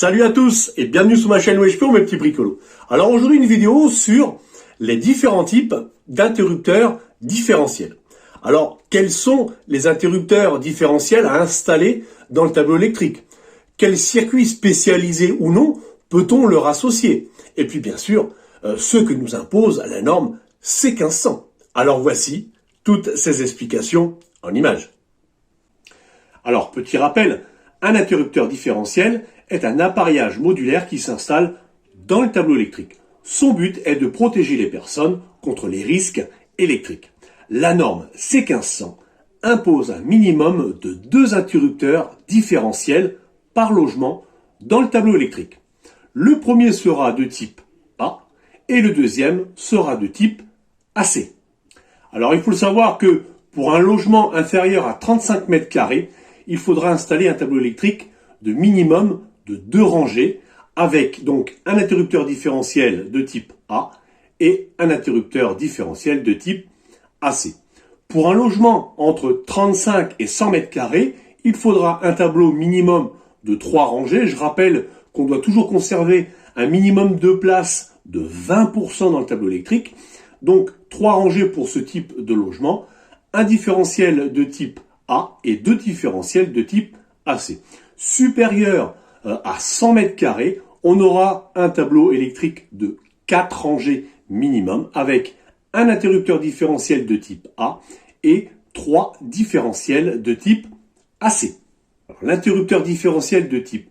Salut à tous et bienvenue sur ma chaîne WHPO, mes petits bricolos. Alors aujourd'hui une vidéo sur les différents types d'interrupteurs différentiels. Alors quels sont les interrupteurs différentiels à installer dans le tableau électrique? Quels circuits spécialisés ou non peut-on leur associer? Et puis bien sûr, ceux que nous impose la norme C1500. Alors voici toutes ces explications en images. Alors petit rappel, un interrupteur différentiel est un appareillage modulaire qui s'installe dans le tableau électrique. Son but est de protéger les personnes contre les risques électriques. La norme C1500 impose un minimum de 2 interrupteurs différentiels par logement dans le tableau électrique. Le premier sera de type A et le deuxième sera de type AC. Alors il faut le savoir que pour un logement inférieur à 35 mètres carrés, il faudra installer un tableau électrique de minimum de 2 rangées avec donc un interrupteur différentiel de type A et un interrupteur différentiel de type AC. Pour un logement entre 35 et 100 mètres carrés, il faudra un tableau minimum de 3 rangées. Je rappelle qu'on doit toujours conserver un minimum de place de 20% dans le tableau électrique. Donc 3 rangées pour ce type de logement, un différentiel de type A et 2 différentiels de type AC. Supérieur à 100 mètres carrés, on aura un tableau électrique de 4 rangées minimum avec un interrupteur différentiel de type A et 3 différentiels de type AC. L'interrupteur différentiel de type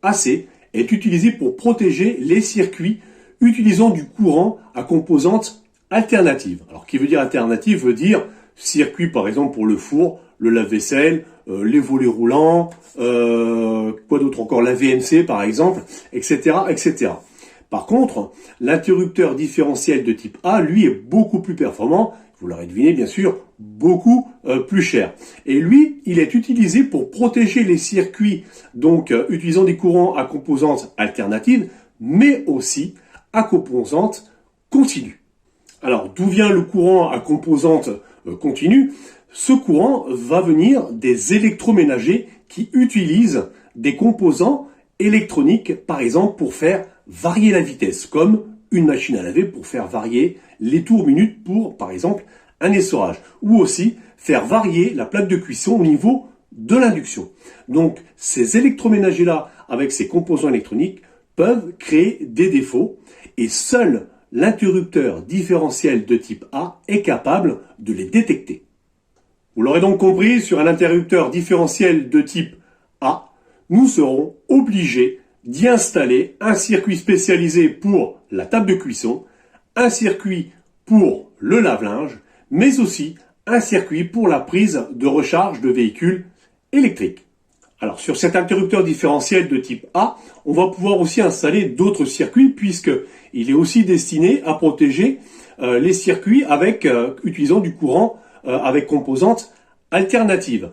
AC est utilisé pour protéger les circuits utilisant du courant à composante alternative. Alors, qui veut dire alternative veut dire circuit par exemple pour le four, le lave-vaisselle, les volets roulants, quoi d'autre encore, la VNC par exemple, etc., etc. Par contre, l'interrupteur différentiel de type A, lui, est beaucoup plus performant, vous l'aurez deviné bien sûr, beaucoup plus cher. Et lui, il est utilisé pour protéger les circuits, donc utilisant des courants à composante alternative, mais aussi à composante continue. Alors, d'où vient le courant à composante continue? Ce courant va venir des électroménagers qui utilisent des composants électroniques, par exemple, pour faire varier la vitesse, comme une machine à laver pour faire varier les tours minutes pour, par exemple, un essorage, ou aussi faire varier la plaque de cuisson au niveau de l'induction. Donc, ces électroménagers-là, avec ces composants électroniques, peuvent créer des défauts, et seul l'interrupteur différentiel de type A est capable de les détecter. Vous l'aurez donc compris, sur un interrupteur différentiel de type A, nous serons obligés d'y installer un circuit spécialisé pour la table de cuisson, un circuit pour le lave-linge, mais aussi un circuit pour la prise de recharge de véhicules électriques. Alors sur cet interrupteur différentiel de type A, on va pouvoir aussi installer d'autres circuits puisqu'il est aussi destiné à protéger les circuits utilisant du courant avec composantes alternatives,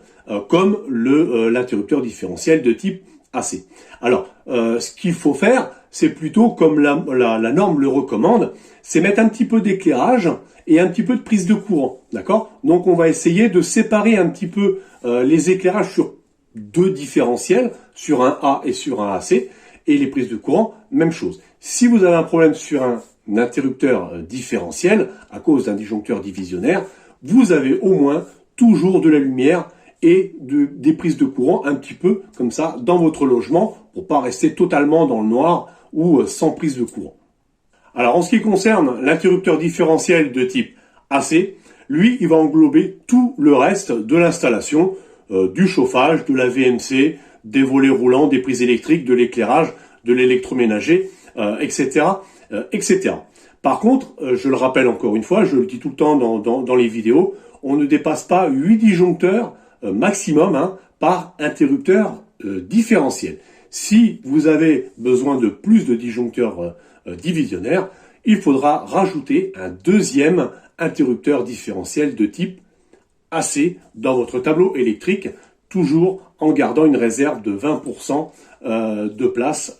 comme l'interrupteur différentiel de type AC. Alors, ce qu'il faut faire, c'est plutôt comme la norme le recommande, c'est mettre un petit peu d'éclairage et un petit peu de prise de courant, d'accord? Donc on va essayer de séparer un petit peu les éclairages sur 2 différentiels, sur un A et sur un AC, et les prises de courant, même chose. Si vous avez un problème sur un interrupteur différentiel, à cause d'un disjoncteur divisionnaire, vous avez au moins toujours de la lumière et des prises de courant un petit peu comme ça dans votre logement pour pas rester totalement dans le noir ou sans prise de courant. Alors en ce qui concerne l'interrupteur différentiel de type AC, lui il va englober tout le reste de l'installation, du chauffage, de la VNC, des volets roulants, des prises électriques, de l'éclairage, de l'électroménager, etc., etc. Par contre, je le rappelle encore une fois, je le dis tout le temps dans les vidéos, on ne dépasse pas 8 disjoncteurs maximum par interrupteur différentiel. Si vous avez besoin de plus de disjoncteurs divisionnaires, il faudra rajouter un deuxième interrupteur différentiel de type AC dans votre tableau électrique, toujours en gardant une réserve de 20% de place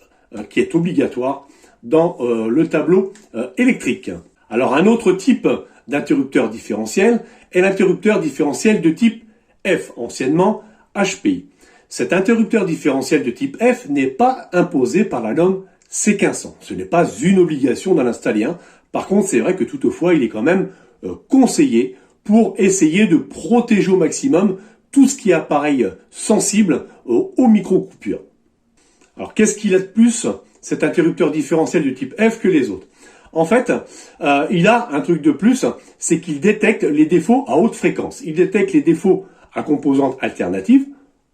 qui est obligatoire dans le tableau électrique. Alors un autre type d'interrupteur différentiel est l'interrupteur différentiel de type F, anciennement HPI. cet interrupteur différentiel de type F n'est pas imposé par la norme C1500. Ce n'est pas une obligation d'en installer un. Par contre, c'est vrai que toutefois, il est quand même conseillé pour essayer de protéger au maximum tout ce qui est appareil sensible aux micro-coupures. Alors, qu'est-ce qu'il a de plus, cet interrupteur différentiel de type F, que les autres? En fait, il a un truc de plus, c'est qu'il détecte les défauts à haute fréquence. Il détecte les défauts à composantes alternatives,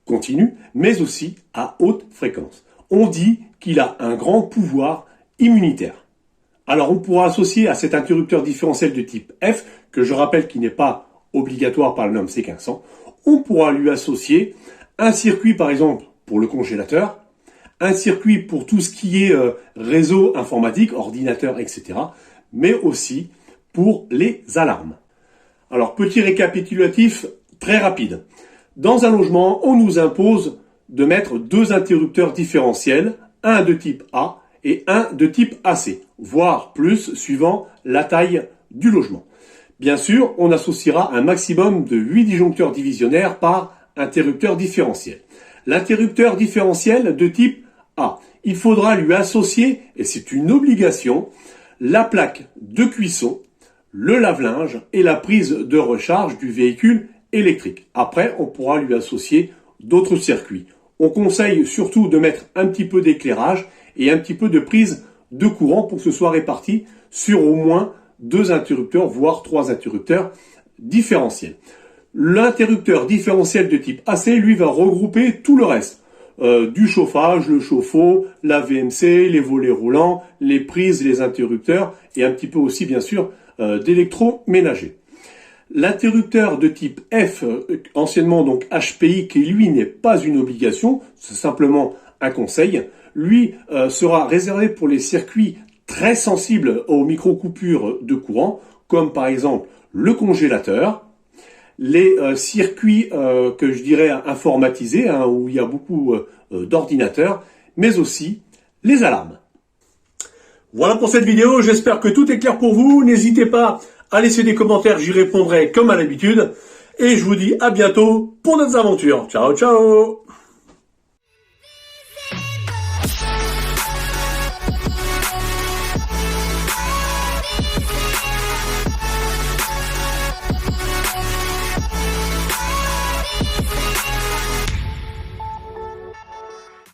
continues, mais aussi à haute fréquence. On dit qu'il a un grand pouvoir immunitaire. Alors, on pourra associer à cet interrupteur différentiel de type F, que je rappelle qu'il n'est pas obligatoire par la norme C1500, on pourra lui associer un circuit, par exemple, pour le congélateur, un circuit pour tout ce qui est réseau informatique, ordinateur, etc., mais aussi pour les alarmes. Alors, petit récapitulatif très rapide. Dans un logement, on nous impose de mettre deux interrupteurs différentiels, un de type A et un de type AC, voire plus, suivant la taille du logement. Bien sûr, on associera un maximum de 8 disjoncteurs divisionnaires par interrupteur différentiel. L'interrupteur différentiel de type A, il faudra lui associer, et c'est une obligation, la plaque de cuisson, le lave-linge et la prise de recharge du véhicule électrique. Après, on pourra lui associer d'autres circuits. On conseille surtout de mettre un petit peu d'éclairage et un petit peu de prise de courant pour que ce soit réparti sur au moins 2 interrupteurs, voire 3 interrupteurs différentiels. L'interrupteur différentiel de type AC, lui, va regrouper tout le reste. Du chauffage, le chauffe-eau, la VMC, les volets roulants, les prises, les interrupteurs et un petit peu aussi, bien sûr, d'électroménager. L'interrupteur de type F, anciennement donc HPI, qui lui n'est pas une obligation, c'est simplement un conseil, lui sera réservé pour les circuits très sensibles aux micro-coupures de courant, comme par exemple le congélateur, les circuits que je dirais informatisés, où il y a beaucoup d'ordinateurs, mais aussi les alarmes. Voilà pour cette vidéo, j'espère que tout est clair pour vous. N'hésitez pas à laisser des commentaires, j'y répondrai comme à l'habitude. Et je vous dis à bientôt pour d'autres aventures. Ciao, ciao!